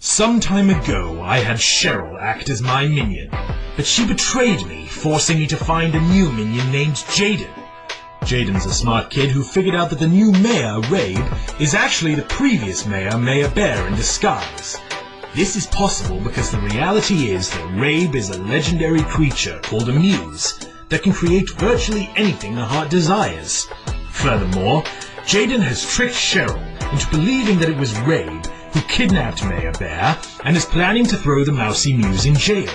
Some time ago, I had Cheryl act as my minion, but she betrayed me, forcing me to find a new minion named Jaydyn. Jaydyn's a smart kid who figured out that the new mayor, Rabe, is actually the previous mayor, Mayor Bear, in disguise. This is possible because the reality is that Rabe is a legendary creature called a muse that can create virtually anything the heart desires. Furthermore, Jaydyn has tricked Cheryl into believing that it was Rabe who kidnapped Mayor Bear and is planning to throw the mousy muse in jail.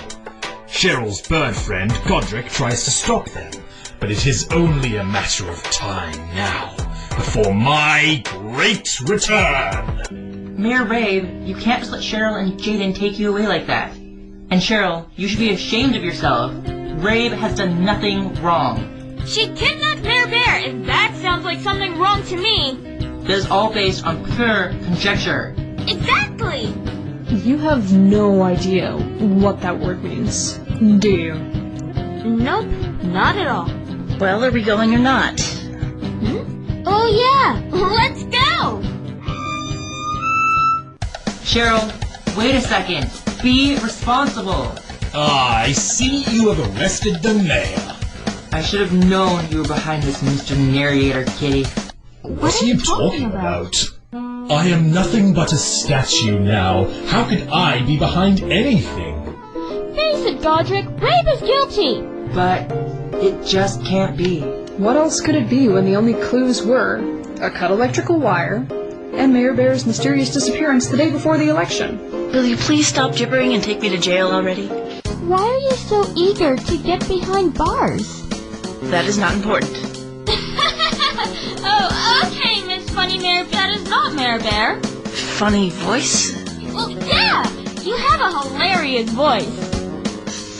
Cheryl's bird friend, Godric, tries to stop them, but it is only a matter of time now before my great return. Mayor Rabe, you can't just let Cheryl and Jaydyn take you away like that. And Cheryl, you should be ashamed of yourself. Rabe has done nothing wrong. She kidnapped Mayor Bear, and that sounds like something wrong to me. That is all based on pure conjecture. Exactly! You have no idea what that word means, do you? Nope, not at all. Well, are we going or not? Oh yeah, let's go! Cheryl, wait a second. Be responsible. I see you have arrested the mayor. I should have known you were behind this, Mr. Narrator Kitty. What are you talking about? I am nothing but a statue now. How could I be behind anything? Face it, Godric, Rabe is guilty! But it just can't be. What else could it be when the only clues were a cut electrical wire and Mayor Bear's mysterious disappearance the day before the election? Will you please stop gibbering and take me to jail already? Why are you so eager to get behind bars? That is not important. Oh, okay, Miss Funny Mayor. That is not Mayor Bear. Funny voice? Well, yeah, you have a hilarious voice.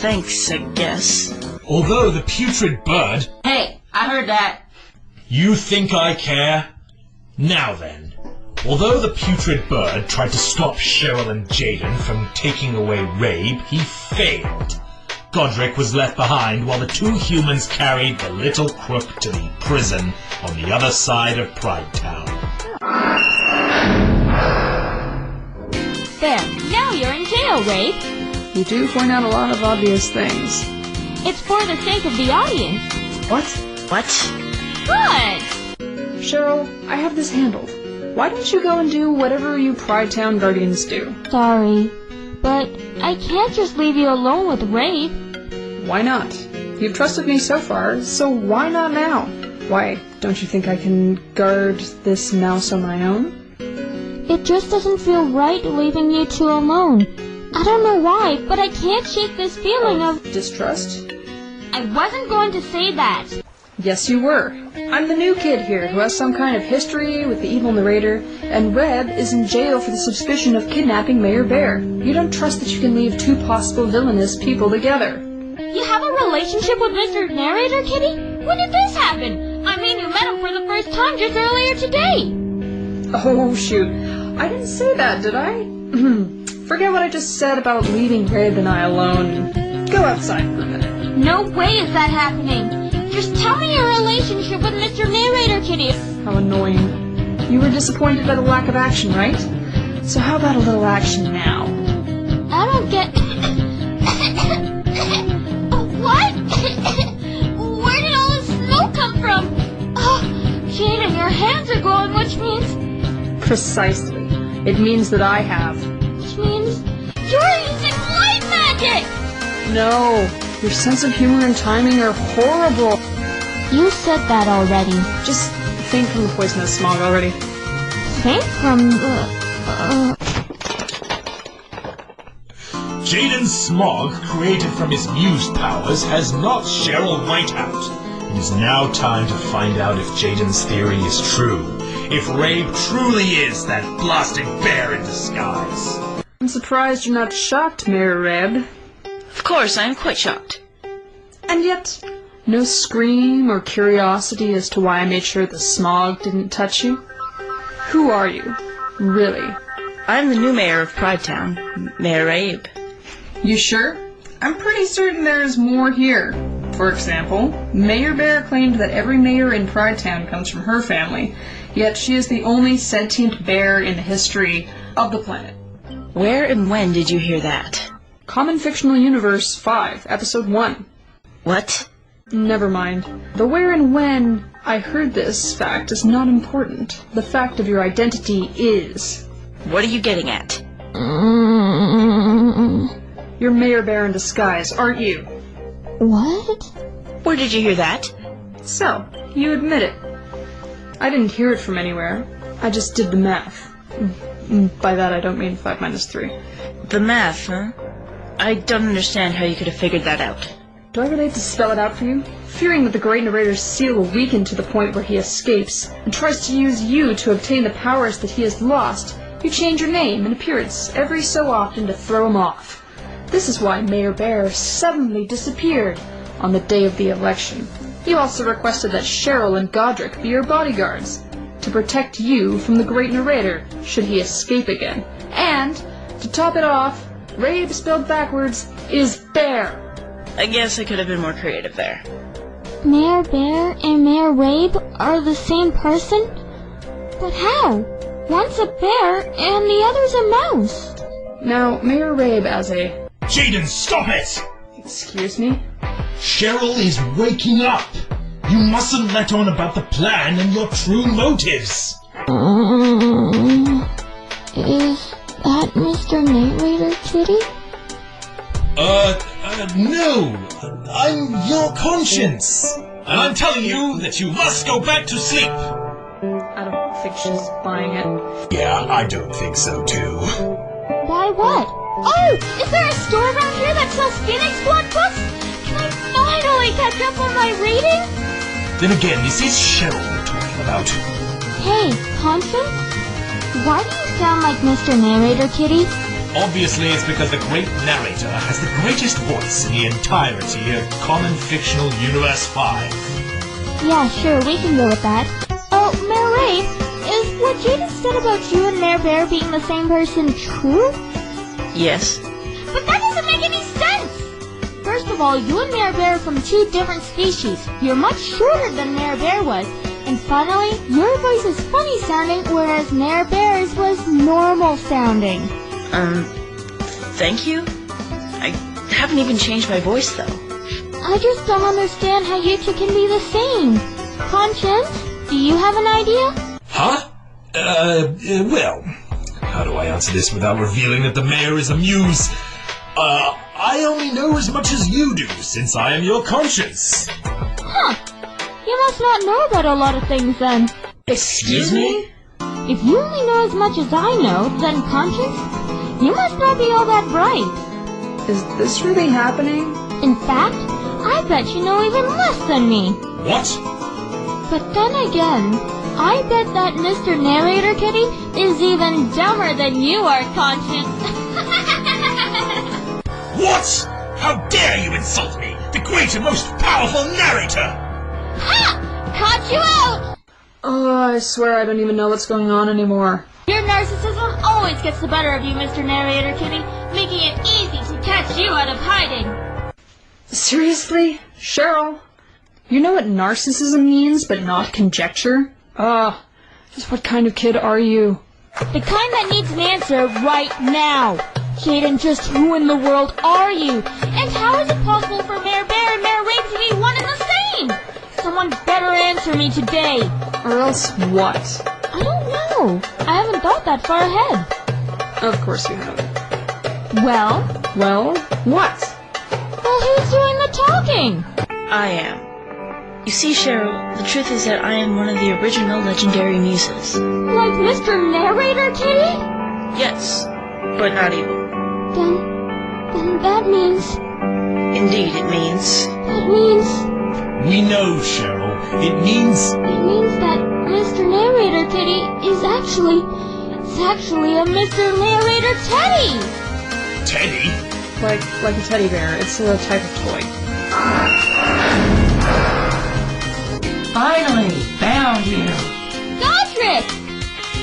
Thanks, I guess. Although the putrid bird... Hey, I heard that. You think I care? Now then. Although the putrid bird tried to stop Cheryl and Jaydyn from taking away Rabe, he failed. Godric was left behind while the two humans carried the little crook to the prison on the other side of Pride Town. There, now you're in jail, Rabe. You do point out a lot of obvious things. It's for the sake of the audience. What? What? What? Cheryl, I have this handled. Why don't you go and do whatever you Pride Town Guardians do? Sorry, but I can't just leave you alone with Rabe. Why not? You've trusted me so far, so why not now? Why, don't you think I can guard this mouse on my own? It just doesn't feel right leaving you two alone. I don't know why, but I can't shake this feeling of... Distrust? I wasn't going to say that. Yes, you were. I'm the new kid here who has some kind of history with the evil narrator, and Reb is in jail for the suspicion of kidnapping Mayor Bear. You don't trust that you can leave two possible villainous people together. You have a relationship with Mr. Narrator, Kitty? When did this happen? I mean, you met him for the first time just earlier today. Oh, shoot. I didn't say that, did I? Forget what I just said about leaving Reb and I alone. Go outside for a minute. No way is that happening. Just tell me your relationship with Mr. Narrator, Kitty. How annoying. You were disappointed by the lack of action, right? So how about a little action now? I don't get... What? Where did all this smoke come from? Oh, Jaydyn, your hands are glowing, which means... Precisely. It means that I have. Which means you're using light magic! No. Your sense of humor and timing are horrible. You said that already. Just think from the poisonous smog already. Think from the... Jaydyn's smog, created from his muse powers, has knocked Cheryl right out. It is now time to find out if Jaydyn's theory is true. If Rabe truly is that blasted bear in disguise. I'm surprised you're not shocked, Mayor Reb. Of course, I am quite shocked. And yet, no scream or curiosity as to why I made sure the smog didn't touch you? Who are you? Really? I'm the new mayor of Pride Town, Mayor Rabe. You sure? I'm pretty certain there's more here. For example, Mayor Bear claimed that every mayor in Pride Town comes from her family, yet she is the only sentient bear in the history of the planet. Where and when did you hear that? Common Fictional Universe 5, Episode 1. What? Never mind. The where and when I heard this fact is not important. The fact of your identity is. What are you getting at? You're Mayor Bear in disguise, aren't you? What? Where did you hear that? So, you admit it. I didn't hear it from anywhere. I just did the math. By that I don't mean 5 minus 3. The math, huh? I don't understand how you could have figured that out. Do I really have to spell it out for you? Fearing that the Great Narrator's seal will weaken to the point where he escapes, and tries to use you to obtain the powers that he has lost, you change your name and appearance every so often to throw him off. This is why Mayor Bear suddenly disappeared on the day of the election. You also requested that Cheryl and Godric be your bodyguards, to protect you from the Great Narrator should he escape again. And, to top it off, Rabe spelled backwards is Bear. I guess I could have been more creative there. Mayor Bear and Mayor Rabe are the same person? But how? One's a bear and the other's a mouse. Now, Mayor Rabe as a... Jaydyn, stop it! Excuse me? Cheryl is waking up. You mustn't let on about the plan and your true motives. Is that Mr. Narrator Kitty? No. I'm your conscience. And I'm telling you that you must go back to sleep. I don't think she's buying it. Yeah, I don't think so too. By what? Oh! Is there a store around here that sells Phoenix Blood books? Can I finally catch up on my reading? Then again, this is Cheryl we're talking about. Hey, Conscience? Why do you sound like Mr. Narrator Kitty? Obviously, it's because the great narrator has the greatest voice in the entirety of Common Fictional Universe 5. Yeah, sure, we can go with that. Oh, Mayor Ray, is what Jaydyn said about you and Mayor Bear being the same person true? Yes. But that doesn't make any sense! First of all, you and Mayor Bear are from 2 different species. You're much shorter than Mayor Bear was. And finally, your voice is funny sounding, whereas Mayor Bear's was normal sounding. Thank you? I haven't even changed my voice, though. I just don't understand how you two can be the same. Conscience, do you have an idea? Huh? Well, how do I answer this without revealing that the mayor is a muse? I only know as much as you do, since I am your conscience. Huh. You must not know about a lot of things, then. Excuse me? If you only know as much as I know, then Conscience, you must not be all that bright. Is this really happening? In fact, I bet you know even less than me. What? But then again, I bet that Mr. Narrator Kitty is even dumber than you are, Conscience. What? How dare you insult me, the great and most powerful narrator! Ha! Caught you out! Oh, I swear I don't even know what's going on anymore. Your narcissism always gets the better of you, Mr. Narrator Kitty, making it easy to catch you out of hiding. Seriously? Cheryl? You know what narcissism means, but not conjecture? Just what kind of kid are you? The kind that needs an answer right now. Jaydyn, just who in the world are you? And how is it possible for Mayor Bear and Mayor Rabe to be one and the same? Someone better answer me today. Or else what? I don't know. I haven't thought that far ahead. Of course you haven't. Well? Well, what? Well, who's doing the talking? I am. You see, Cheryl, the truth is that I am one of the original legendary muses. Like Mr. Narrator Kitty? Yes, but not evil. Then that means... Indeed, it means... That means... We know, Cheryl. It means... It means that Mr. Narrator Kitty is actually... It's actually a Mr. Narrator Teddy! Teddy? Like a teddy bear. It's a type of toy. Finally found you. Godric!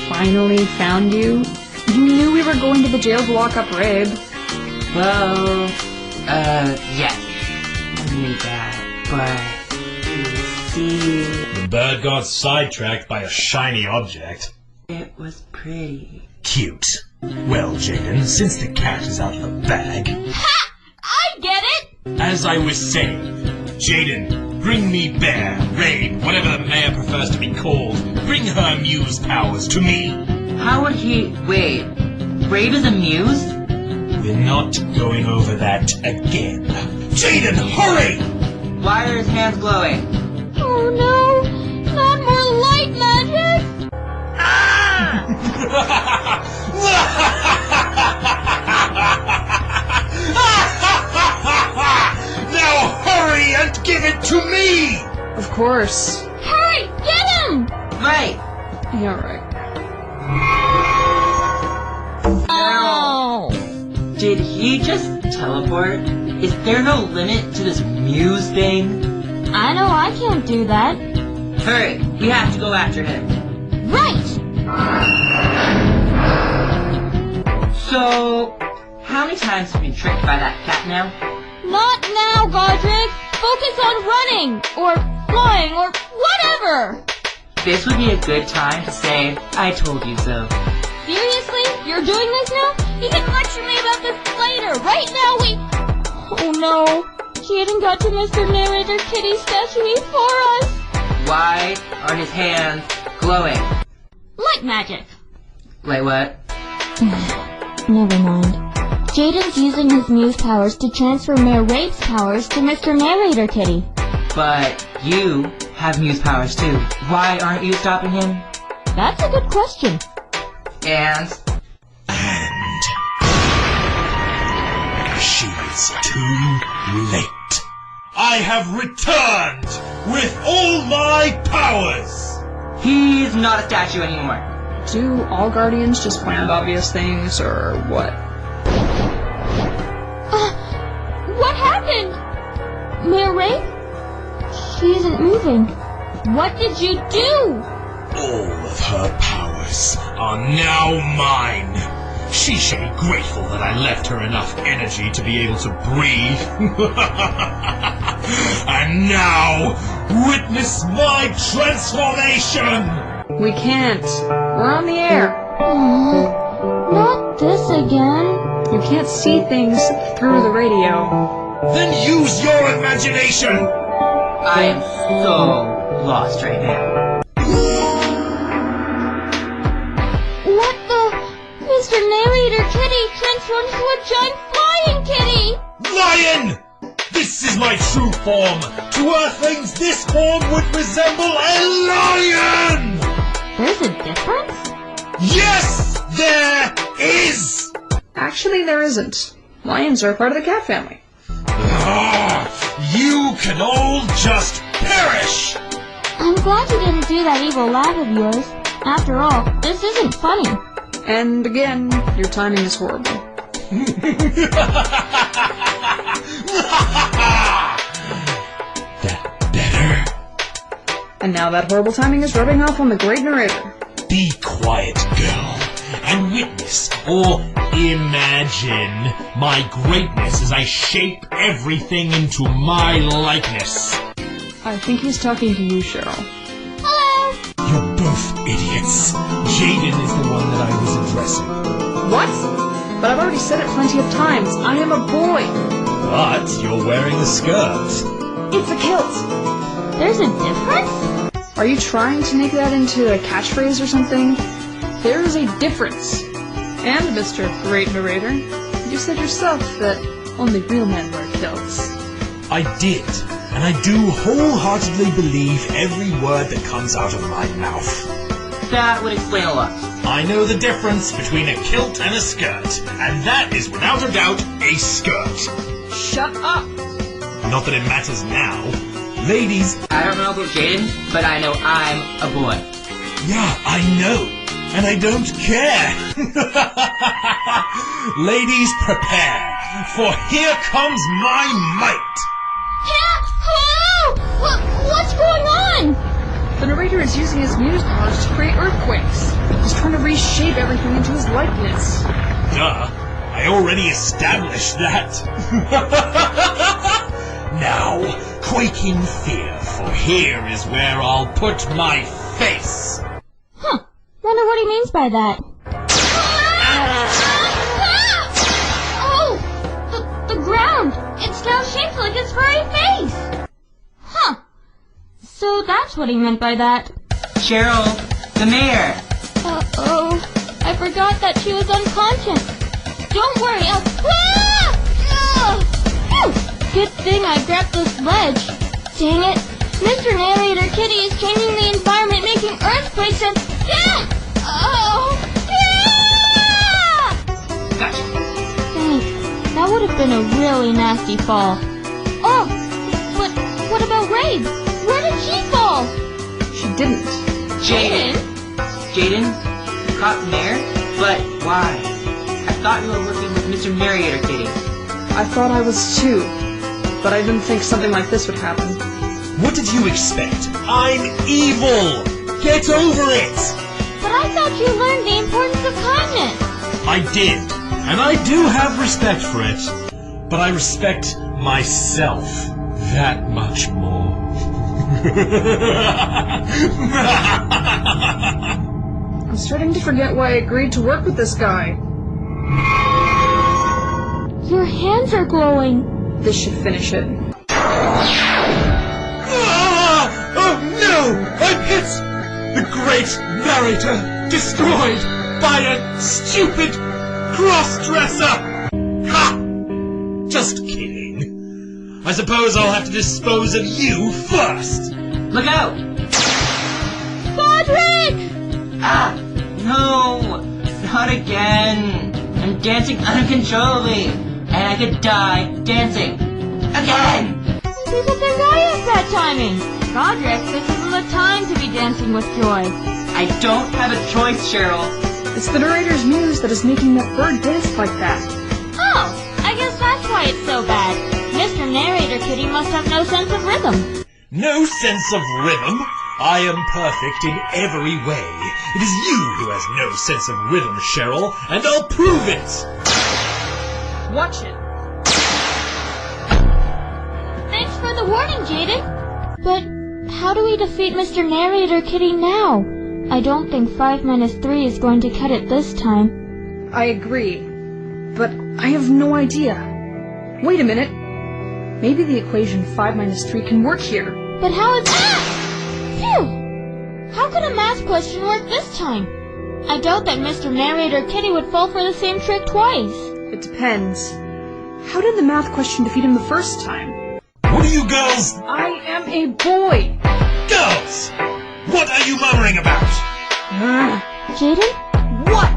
Finally found you? You knew we were going to the jail to lock up Rabe. Well, yeah. I knew that, but you see, The bird got sidetracked by a shiny object. it was pretty. Cute. Well, Jaydyn, since the cat is out of the bag... Ha! I get it! As I was saying, Jaydyn, bring me Bear, Rain, whatever the mayor prefers to be called. Bring her muse powers to me. How would he... Wait. Rabe is a muse? We're not going over that again. Jaydyn, hurry! Why are his hands glowing? Oh no! Not more light magic! Now hurry and give it to me! Of course. Hurry! Get him! Right. Yeah, right. Oh! Did he just teleport? Is there no limit to this muse thing? I know I can't do that. Hurry, we have to go after him. Right! So, how many times have you been tricked by that cat now? Not now, Godric! Focus on running! Or flying, or whatever! This would be a good time to say, I told you so. Seriously? You're doing this now? You can lecture me about this later! Right now we... Oh no! Jaydyn got to Mr. Narrator Kitty's statue before us! Why are his hands glowing? Light magic! Wait, what? Never mind. Jaydyn's using his muse powers to transfer Mayor Rabe's powers to Mr. Narrator Kitty. But you have muse powers too. Why aren't you stopping him? That's a good question. And... She's too late. I have returned with all my powers! he's not a statue anymore. Do all guardians just point out obvious things, or what? What happened? Mayor Rabe? She isn't moving. What did you do? All of her powers are now mine. She should be grateful that I left her enough energy to be able to breathe. And now, witness my transformation! We can't. We're on the air. Not this again. You can't see things through the radio. Then use your imagination! I am so lost right now. What the? Mr. Narrator Kitty transformed into a giant flying kitty! Lion! This is my true form! To Earthlings, this form would resemble a lion! There's a difference? Yes, there is! Actually, there isn't. Lions are part of the cat family. You can all just perish! I'm glad you didn't do that evil laugh of yours. After all, this isn't funny. And again, your timing is horrible. That better? And now that horrible timing is rubbing off on the great narrator. Be quiet, girl, and witness, or imagine, my greatness as I shape everything into my likeness. I think he's talking to you, Cheryl. Hello! You're both idiots. Jaydyn is the one that I was addressing. What? But I've already said it plenty of times. I am a boy. But you're wearing a skirt. It's a kilt. There's a difference? Are you trying to make that into a catchphrase or something? There is a difference. And, Mr. Great Narrator, you said yourself that only real men wear kilts. I did, and I do wholeheartedly believe every word that comes out of my mouth. That would explain a lot. I know the difference between a kilt and a skirt, and that is without a doubt a skirt. Shut up! Not that it matters now. Ladies, I don't know about Jaydyn, but I know I'm a boy. yeah, I know, and I don't care. Ladies, prepare, for here comes my might. Hello! What's going on? The narrator is using his muse powers to create earthquakes. He's trying to reshape everything into his likeness. Duh, I already established that. Now, quake in fear, for here is where I'll put my face. Huh. Wonder what he means by that. that's what he meant by that. Cheryl, the mayor. Uh-oh. I forgot that she was unconscious. Don't worry, I'll... Ah! Ugh! Good thing I grabbed this ledge. Dang it. Mr. Narrator Kitty is changing the environment, making earthquakes and... Ah! Oh! Ah! Gotcha. Thanks. That would have been a really nasty fall. Oh! But what about Rabe? Where did she fall? She didn't. Jaydyn, you caught the mayor? But why? I thought you were working with Mr. Narrator Kitty. I thought I was too, but I didn't think something like this would happen. What did you expect? I'm evil! Get over it! But I thought you learned the importance of kindness. I did, and I do have respect for it. But I respect myself that much more. I'm starting to forget why I agreed to work with this guy. Your hands are glowing. This should finish it. Ah! Oh no! I'm hit! The great narrator destroyed by a stupid cross-dresser! Ha! Just kidding. I suppose I'll have to dispose of you first. Look out! Godric! Ah! No! Not again! I'm dancing uncontrollably, and I could die dancing. Again! People think I have bad timing. Godric, this isn't the time to be dancing with joy. I don't have a choice, Cheryl. It's the narrator's muse that is making that bird dance like that. Oh, I guess that's why it's so bad. Mr. Narrator Kitty must have no sense of rhythm. No sense of rhythm? I am perfect in every way. It is you who has no sense of rhythm, Cheryl, and I'll prove it! Watch it. Thanks for the warning, Jaydyn. But how do we defeat Mr. Narrator Kitty now? I don't think 5 minus 3 is going to cut it this time. I agree, but I have no idea. Wait a minute. Maybe the equation 5 minus 3 can work here. But how is... Ah! Phew! How could a math question work this time? I doubt that Mr. Narrator Kitty would fall for the same trick twice. It depends. How did the math question defeat him the first time? What are you girls? I am a boy! Girls! What are you murmuring about? Jaydyn? What?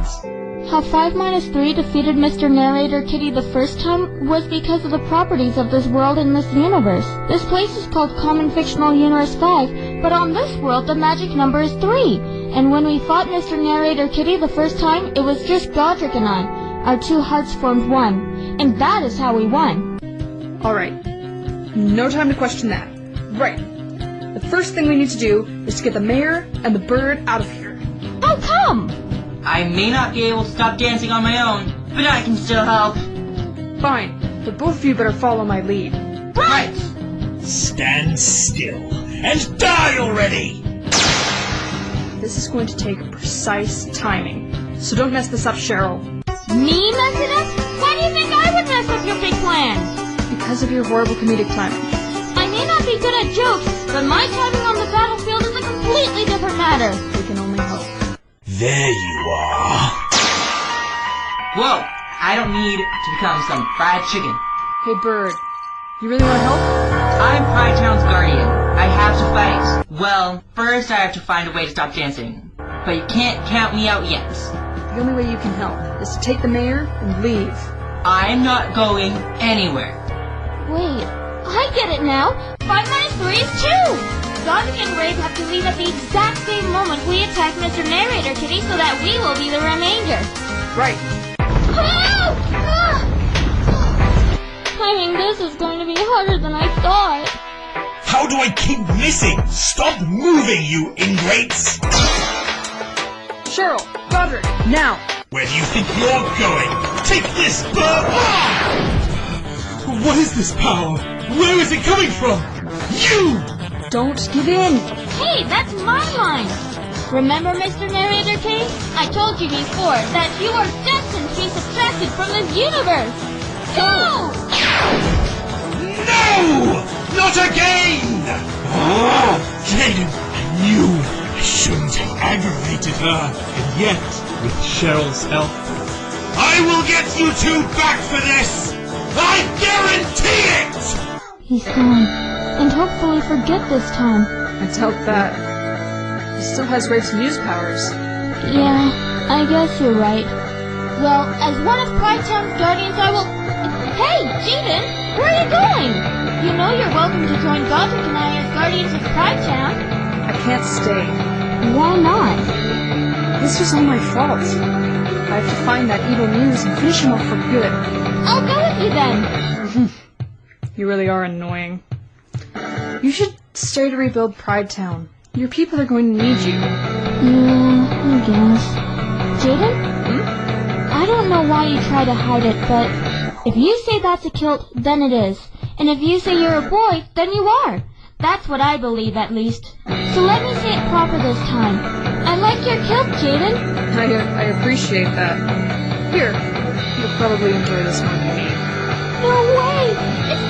How 5 minus 3 defeated Mr. Narrator Kitty the first time was because of the properties of this world and this universe. This place is called Common Fictional Universe 5, but on this world the magic number is 3. And when we fought Mr. Narrator Kitty the first time, it was just Godric and I. Our two hearts formed one. And that is how we won. Alright. No time to question that. Right. The first thing we need to do is to get the mayor and the bird out of here. How come? I may not be able to stop dancing on my own, but I can still help. Fine, but both of you better follow my lead. Right! Stand still and die already! This is going to take precise timing, so don't mess this up, Cheryl. Me mess it up? Why do you think I would mess up your big plan? Because of your horrible comedic timing. I may not be good at jokes, but my timing on the battlefield is a completely different matter. We can only hope. There you are. Whoa! I don't need to become some fried chicken. Hey, bird. You really want to help? I'm Pride Town's guardian. I have to fight. Well, first I have to find a way to stop dancing. But you can't count me out yet. The only way you can help is to take the mayor and leave. I'm not going anywhere. Wait, I get it now. 5 minus 3 is 2. Godric and Rabe have to leave at the exact same moment we attack Mr. Narrator Kitty so that we will be the remainder. Right. Oh! Ah! I think this is going to be harder than I thought. How do I keep missing? Stop moving, you ingrates! Cheryl, Godric, now! Where do you think you're going? Take this, bird! Ah! What is this power? Where is it coming from? You! Don't give in! Hey, that's my line! Remember, Mr. Narrator Kitty? I told you before that you are destined to be subtracted from this universe! Go! No! Not again! Jaydyn, knew I shouldn't have aggravated her, and yet, with Cheryl's help, I will get you two back for this! I guarantee it! He's gone. And hopefully forget this time. I doubt that. He still has Rave's muse powers. Yeah, I guess you're right. Well, as one of Pridetown's guardians, I will... Hey, Jaydyn! Where are you going? You know you're welcome to join Godric and I as guardians of Pridetown. I can't stay. Why not? This was all my fault. I have to find that evil muse and finish him off for good. I'll go with you then. You really are annoying. You should stay to rebuild Pridetown. Your people are going to need you. Yeah, I guess. Jaydyn? I don't know why you try to hide it, but if you say that's a kilt, then it is. And if you say you're a boy, then you are. That's what I believe, at least. So let me say it proper this time. I like your kilt, Jaydyn. I appreciate that. Here, you'll probably enjoy this more than me. No way! It's